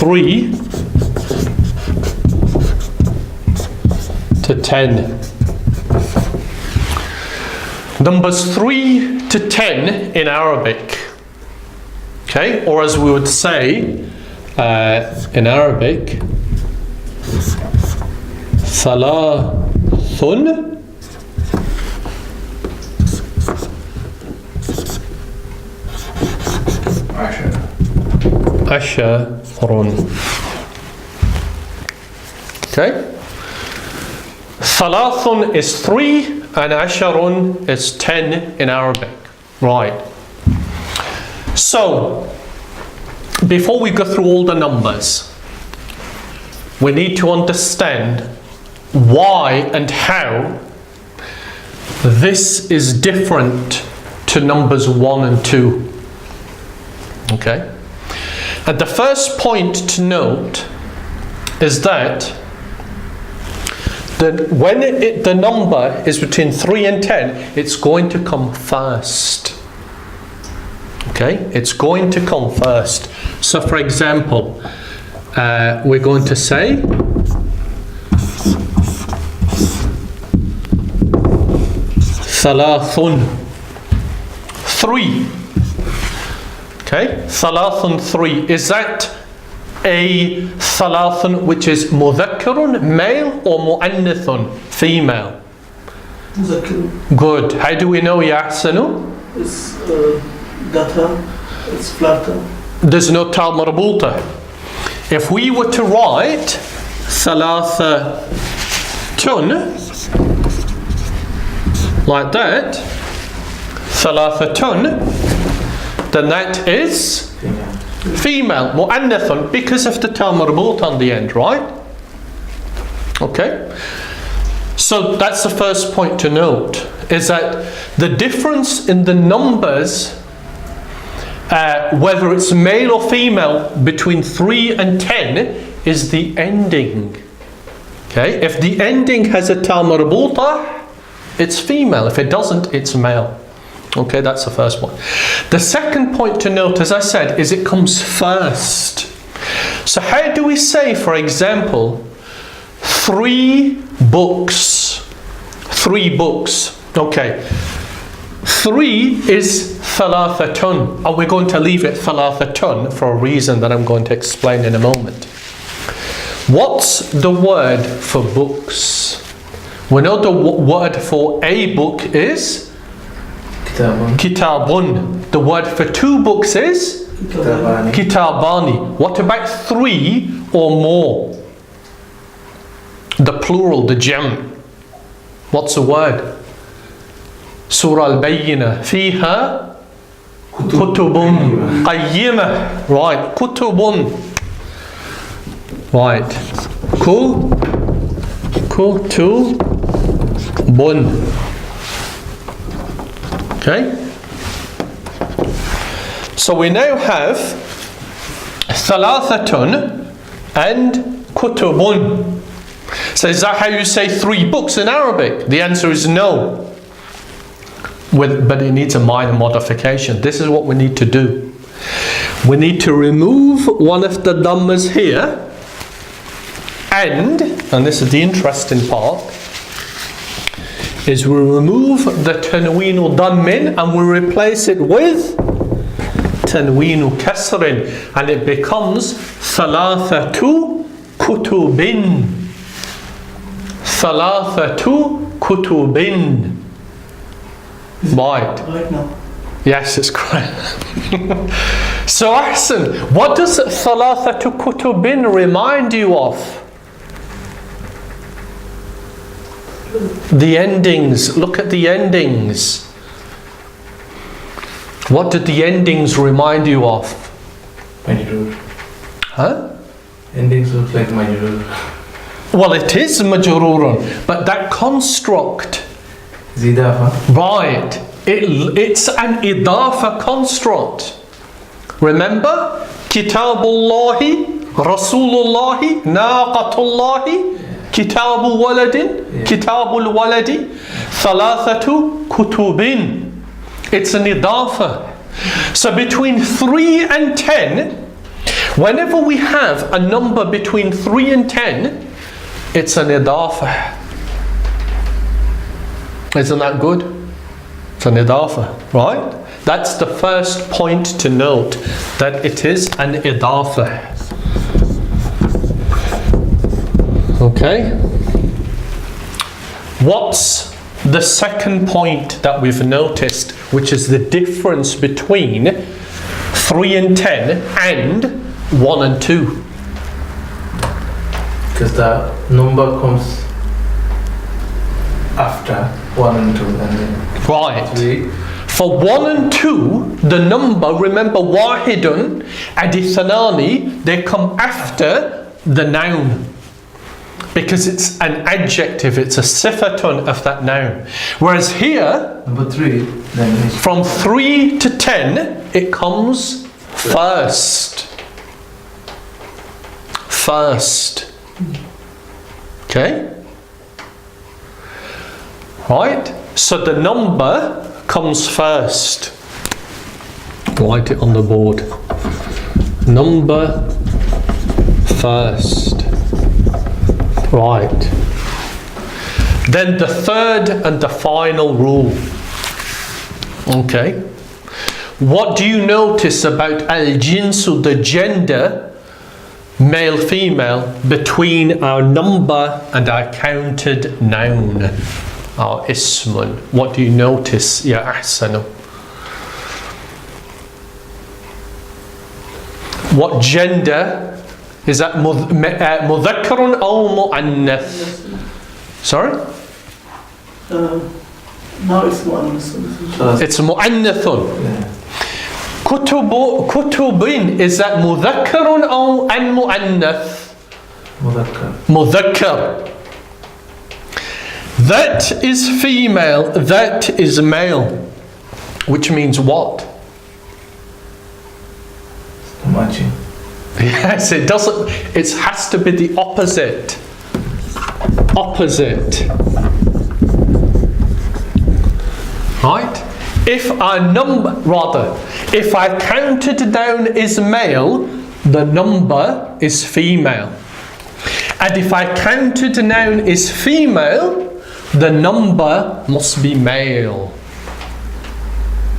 3 to 10. Numbers 3 to 10 in Arabic. Okay, or as we would say in Arabic, Thalathun Asharun. Okay, Thalathun is 3 and Asharun is 10 in Arabic. Right. So, before we go through all the numbers, we need to understand why and how this is different to numbers 1 and 2. Okay? And the first point to note is that when the number is between 3 and 10, it's going to come first. Okay, it's going to come first. So for example, we're going to say Thalathun, 3. Okay, Thalathun, 3. Is that a Thalathun which is Mudhakkarun, male, or Mu'annithun, female? Mudhakkarun. Good. How do we know, Yahsanu? It's Gata, it's flatter. There's no tal marbuta. If we were to write Thalathatun like that, Thalathatun, then that is female, Mu'annithun, because of the tal marbuta on the end, right? Okay? So that's the first point to note, is that the difference in the numbers, whether it's male or female, between 3 and 10 is the ending. Okay, if the ending has a tal marbuta, it's female. If it doesn't, it's male. Okay, that's the first point. The second point to note, as I said, is it comes first. So how do we say, for example, 3 books? 3 books. Okay. 3 is Thalathatun, and we're going to leave it Thalathatun for a reason that I'm going to explain in a moment. What's the word for books? We know the word for a book is Kitabun. Kitabun. The word for 2 books is Kitabani. Kitabani. What about 3 or more? The plural, the jam. What's the word? Surah Al-Bayyinah. Fiha Kutubun Qayyimah. Right. Kutubun. Right. Kutubun. Okay. So we now have Thalathatun and Kutubun. So is that how you say 3 books in Arabic? The answer is no. But it needs a minor modification. This is what we need to do. We need to remove one of the numbers here, and this is the interesting part, is we remove the tanweenu dammin and we replace it with tanweenu kasrin, and it becomes thalathatu kutubin. Thalathatu kutubin. Right. Right now. Yes, it's correct. So Ahsan, what does Thalathatu Kutubin remind you of? The endings. Look at the endings. What did the endings remind you of? Majroor. Huh? Endings look like majroor. Well, it is majroorun, but that construct, Zidafa. right, it's an idafa construct. Remember? Kitabullahi, Rasulullahi, Naqatullahi, Kitabu waladin, Kitabul waladi, Thalathatu kutubin. It's an idafa. So between 3 and 10, Whenever we have a number between 3 and 10, it's an idafa. Isn't that good? It's an idafa, right? That's the first point to note, that it is an idafa. Okay? What's the second point that we've noticed, which is the difference between 3 and 10 and 1 and 2? Because the number comes after 1 and 2 and then Right. 3. For 1 and 2, the number, remember, wahidun, adithanani, they come after the noun. Because it's an adjective, it's a sifatun of that noun. Whereas here, Number 3, then it's from 3 to 10, it comes first. First. Okay? Right? So the number comes first. Write it on the board. Number first. Right. Then the third and the final rule. Okay. What do you notice about al-jinsu, the gender, male, female, between our number and our counted noun, our ismun? What do you notice, ya ahsanu? What gender? Is that mudhakkarun or mu'annath? Sorry? Now it's mu'annath. It's It's mu'annathun. yeah. Kutubin, is that mudhakkarun or an mu'annath? Mudhakkar. Mudhakkar. That is female, that is male. Which means what? Matching. Yes, it doesn't, it has to be the opposite. Opposite. Right? If our number, rather, if our counted down is male, the number is female. And if our counted noun is female, the number must be male.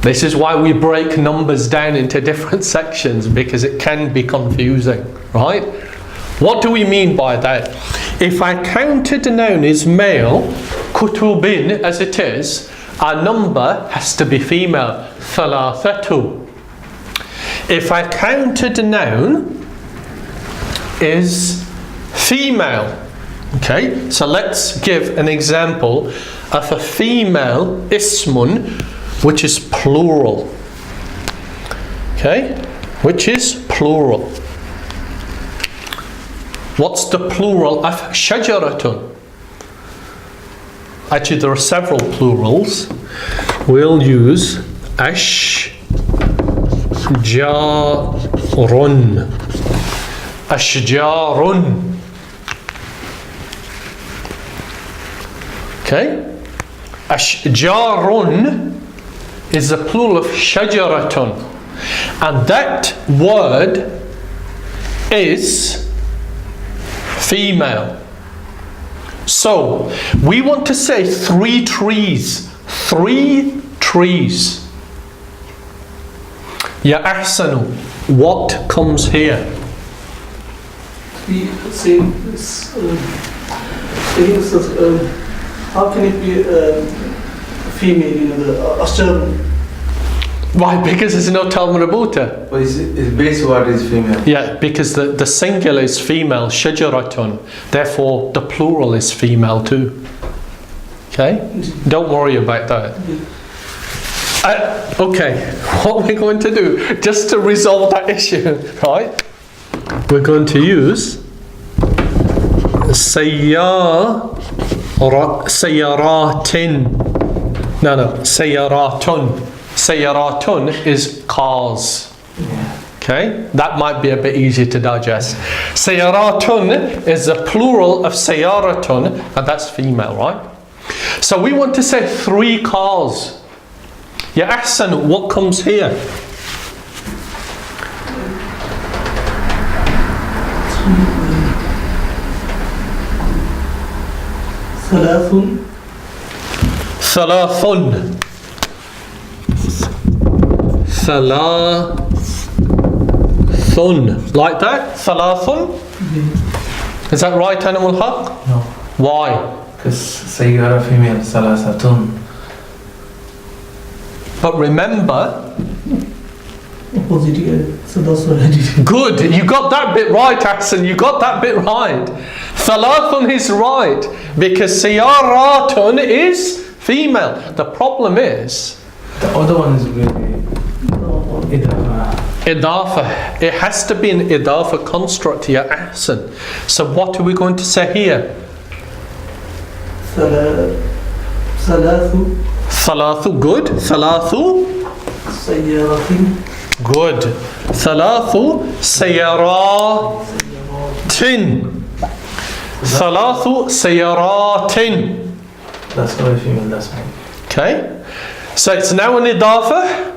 This is why we break numbers down into different sections, because it can be confusing, right? What do we mean by that? If our counted noun is male, kutubin as it is, our number has to be female, thalathatu. If our counted noun is female, okay, so let's give an example of a female ismun, which is plural. Okay? Which is plural. What's the plural of shajaratun? Actually, there are several plurals. We'll use ashjarun. Ashjarun. Okay? Ashjarun is the plural of shajaratun, and that word is female. So we want to say 3 trees. 3 trees. Ya ahsanu, what comes here? We say this. How can it be female? The ashjar. Why? Because there's no Tal Marbuta. But it's base word is female. Yeah, because the singular is female, shajaratun. Therefore, the plural is female too. Okay? Don't worry about that. Okay, what we're going to do, just to resolve that issue, right? We're going to use sayyaratin. No, sayyaratun. Sayyaratun is cars. Yeah. Okay, that might be a bit easier to digest. Sayyaratun is the plural of sayyaratun, and that's female, right? So we want to say 3 cars. Ya ahsan, what comes here? ثلاث ثلاث. ثلاث. Like that? ثلاث? Is that right, Animal Haq? No. Why? Because Sayyara female, Salasatun. But remember, opposite here. So that's what I did. good, you got that bit right, Hassan, you got that bit right. Thalathun is right, because Siyaratun is female. The problem is, The other one is really Idafa. It has to be an Idafa construct here, Ahsan. So what are we going to say here? ثلاث Thalathu, good. Thalathu, سيارة good. Thalathu sayaratin. Thalathu sayaratin. That's not a female, that's male. Okay, so it's now an idafa.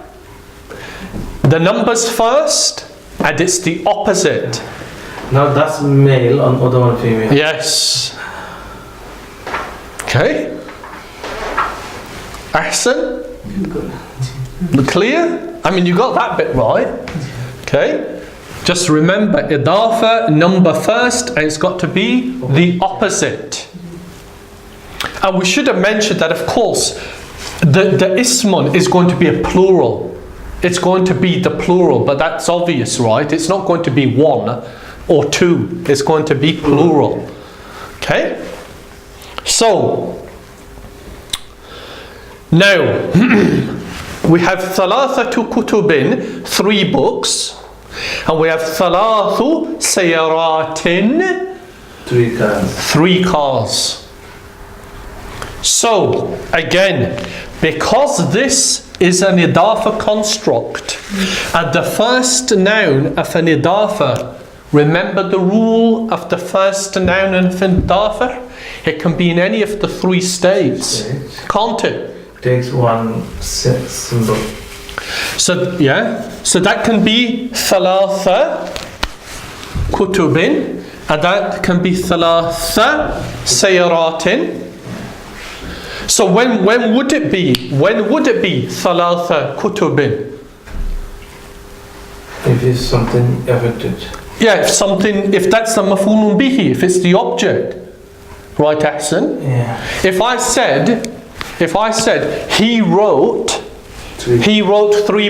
The numbers first, and it's the opposite. Now that's male on other one female. Yes. Okay. Ahsan? Clear? I mean, you got that bit right. Okay. Just remember, idafa, number first, and it's got to be the opposite. And we should have mentioned that, of course, the ismun is going to be a plural. It's going to be the plural, but that's obvious, right? It's not going to be one or two. It's going to be plural. Okay? So, now, we have thalathatu kutubin, 3 books, and we have thalathu sayaratin, 3 cars. 3 cars. So, again, because this is an idafa construct, and the first noun of an idafa, remember the rule of the first noun of an idafa? It can be in any of the 3 states, can't it? Takes one symbol. So, yeah, so that can be thalatha kutubin, and that can be thalatha sayaratin. So when would it be? When would it be thalatha kutubin? If it's something affected. Yeah, if that's the maf'ulun bihi, if it's the object. Right, Ahsan? Yeah. If I said he wrote 3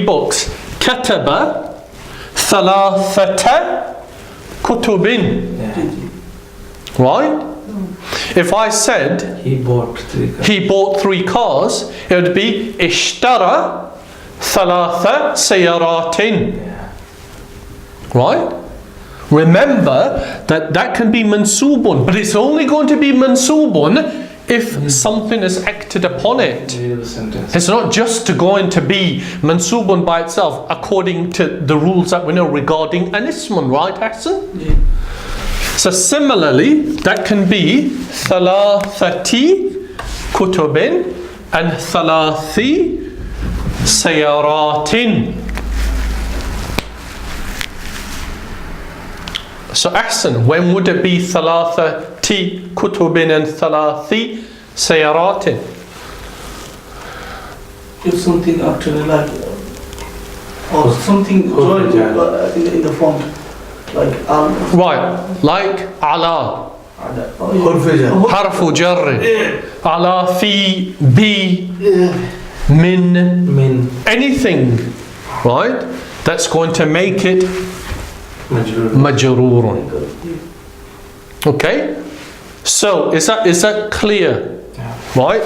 books. Kataba thalathata kutubin. Yeah. Right? If I said He bought 3 cars. he bought 3 cars, it would be ishtara thalatha sayaratin. Yeah. Right? Remember that can be mansubun, but it's only going to be mansubun if something is acted upon it. Read the sentence. It's not just going to be mansubun by itself according to the rules that we know regarding an ismun, right, Hassan? Yeah. So similarly, that can be thalathati kutubin and thalathi sayaratin. So Ahsan, when would it be thalathati kutubin and thalathi sayaratin? If something actually like, or something joined in the font, like Right, like ala, oh, harfu jarri, ala, fi, bi, min, Min. anything, right? That's going to make it Majrur. majrurun. Okay? So, is that clear? Yeah. Right?